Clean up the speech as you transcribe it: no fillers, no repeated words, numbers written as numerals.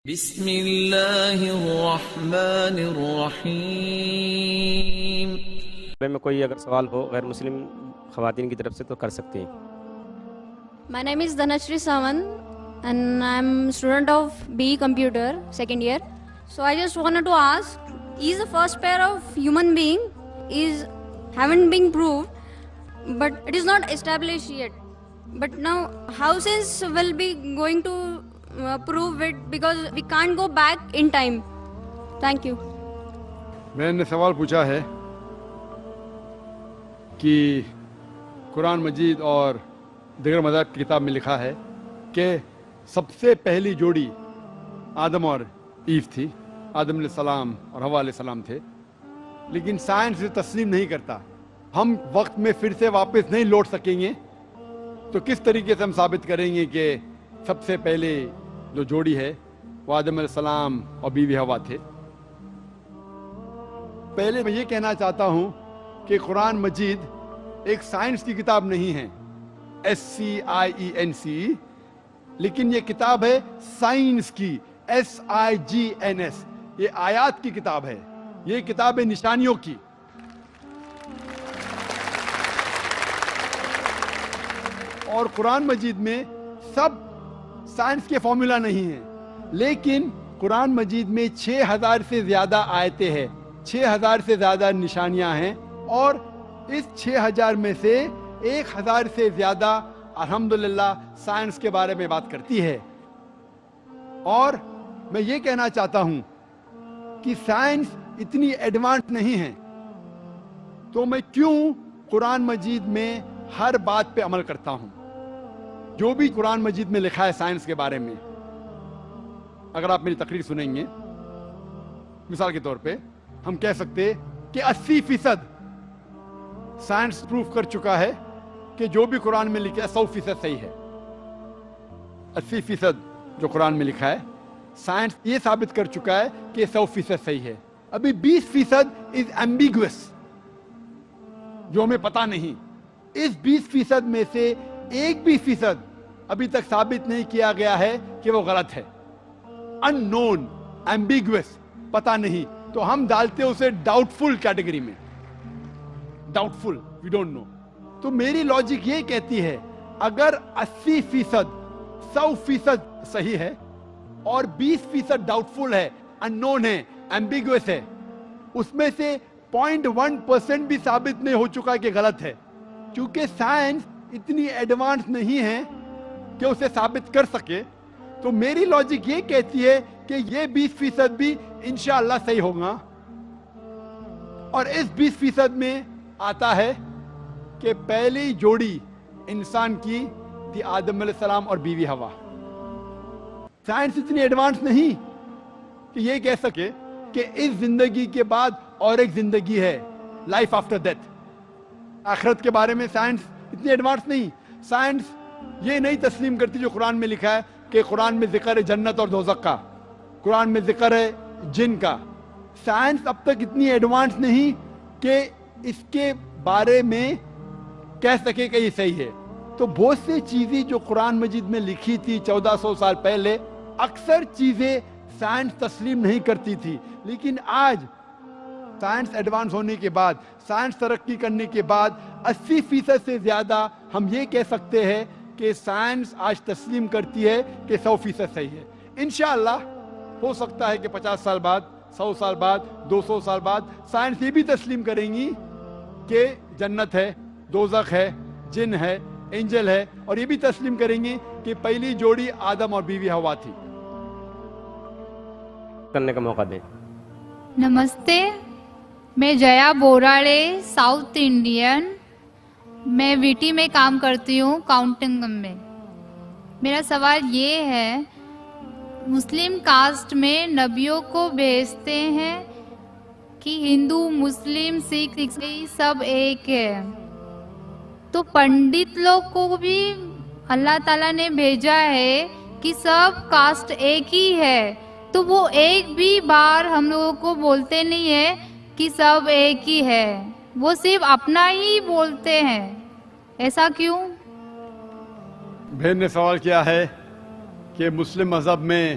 بسم اللہ الرحمن الرحیم۔ میں کوئی اگر سوال ہو غیر مسلم خواتین کی طرف سے تو کر سکتے ہیں۔ My name is Dhanashri Sawan and I'm student of BE Computer, second year. So I just wanted to ask, is the first pair of human being haven't been proved, but it is not established yet. But now how science will be going to prove it, because we can't go back in time. Thank you. میں نے سوال پوچھا ہے کہ قرآن مجید اور دیگر مذاہب کی کتاب میں لکھا ہے کہ سب سے پہلی جوڑی آدم اور ایو تھی، آدم علیہ السلام اور حوا علیہ السلام تھے، لیکن سائنس اسے تسلیم نہیں کرتا۔ ہم وقت میں پھر سے واپس نہیں لوٹ سکیں گے، تو کس طریقے سے ہم ثابت کریں گے کہ سب سے پہلے جو جوڑی ہے وہ آدم علیہ السلام اور بیوی حوا تھے؟ پہلے میں یہ کہنا چاہتا ہوں کہ قرآن مجید ایک سائنس کی کتاب نہیں ہے، SCIENC، لیکن یہ کتاب ہے سائنس کی، SIGNS۔ یہ آیات کی کتاب ہے، یہ کتاب ہے نشانیوں کی۔ اور قرآن مجید میں سب سائنس کے فارمولا نہیں ہیں، لیکن قرآن مجید میں 6000 سے زیادہ آیتیں ہیں، 6000 سے زیادہ نشانیاں ہیں، اور اس 6000 میں سے 1000 سے زیادہ الحمدللہ سائنس کے بارے میں بات کرتی ہے۔ اور میں یہ کہنا چاہتا ہوں کہ سائنس اتنی ایڈوانس نہیں ہے، تو میں کیوں قرآن مجید میں ہر بات پہ عمل کرتا ہوں؟ جو بھی قرآن مجید میں لکھا ہے سائنس کے بارے میں، اگر آپ میری تقریر سنیں گے، مثال کے طور پہ ہم کہہ سکتے کہ 80% سائنس پروف کر چکا ہے کہ جو بھی قرآن میں لکھا ہے 100% صحیح ہے۔ 80% جو قرآن میں لکھا ہے سائنس یہ ثابت کر چکا ہے کہ 100% صحیح ہے۔ ابھی 20% از ایمبیگوس، جو ہمیں پتہ نہیں۔ اس 20% میں سے 1% ابھی تک ثابت نہیں کیا گیا ہے کہ وہ غلط ہے۔ ان نون، ایمبیگوس، پتہ نہیں، تو ہم ڈالتے اسے ڈاؤٹ فل کیٹیگری میں، doubtful, we don't know. تو میری لاجک یہ کہتی ہے اگر 80% 100% صحیح ہے اور 20% ڈاؤٹ فل ہے، ان نون ہے، ایمبیگوس ہے، اس میں سے 0.1% بھی ثابت نہیں ہو چکا کہ غلط ہے، کیونکہ سائنس اتنی ایڈوانس نہیں ہے کہ اسے ثابت کر سکے، تو میری لاجک یہ کہتی ہے کہ یہ 20% بھی انشاءاللہ صحیح ہوگا۔ اور اس 20% میں آتا ہے کہ پہلی جوڑی انسان کی تھی آدم علیہ السلام اور بیوی حوا۔ سائنس اتنی ایڈوانس نہیں کہ یہ کہہ سکے کہ اس زندگی کے بعد اور ایک زندگی ہے، لائف آفٹر ڈیتھ۔ آخرت کے بارے میں سائنس اتنی ایڈوانس نہیں۔ سائنس یہ نہیں تسلیم کرتی جو قرآن میں لکھا ہے کہ قرآن میں ذکر ہے جنت اور دوزخ کا، قرآن میں ذکر ہے جن کا۔ سائنس اب تک اتنی ایڈوانس نہیں کہ اس کے بارے میں کہہ سکے کہ یہ صحیح ہے۔ تو بہت سی چیزیں جو قرآن مجید میں لکھی تھی 1400 سال پہلے، اکثر چیزیں سائنس تسلیم نہیں کرتی تھی، لیکن آج سائنس ایڈوانس ہونے کے بعد، سائنس ترقی کرنے کے بعد 80% سے زیادہ ہم یہ کہہ سکتے ہیں کہ سائنس آج تسلیم کرتی ہے کہ 100% صحیح ہے۔ انشاءاللہ ہو سکتا ہے کہ 50 سال بعد، 100 سال بعد، 200 سال بعد سائنس یہ بھی تسلیم کریں گی کہ جنت ہے، دوزخ ہے، جن ہے، اینجل ہے، اور یہ بھی تسلیم کریں گی کہ پہلی جوڑی آدم اور بیوی حوا تھی۔ کرنے کا موقع دیں۔ نمستے، میں جیا بوراڑے، ساؤتھ انڈین، میں ویٹی میں کام کرتی ہوں، کاؤنٹنگ میں۔ میرا سوال یہ ہے، مسلم کاسٹ میں نبیوں کو بھیجتے ہیں کہ ہندو، مسلم، سکھ، عیسائی سب ایک ہے، تو پنڈت لوگ کو بھی اللہ تعالیٰ نے بھیجا ہے کہ سب کاسٹ ایک ہی ہے، تو وہ ایک بھی بار ہم لوگوں کو بولتے نہیں ہے کہ سب ایک ہی ہے، وہ صرف اپنا ہی بولتے ہیں، ایسا کیوں؟ بہن نے سوال کیا ہے کہ مسلم مذہب میں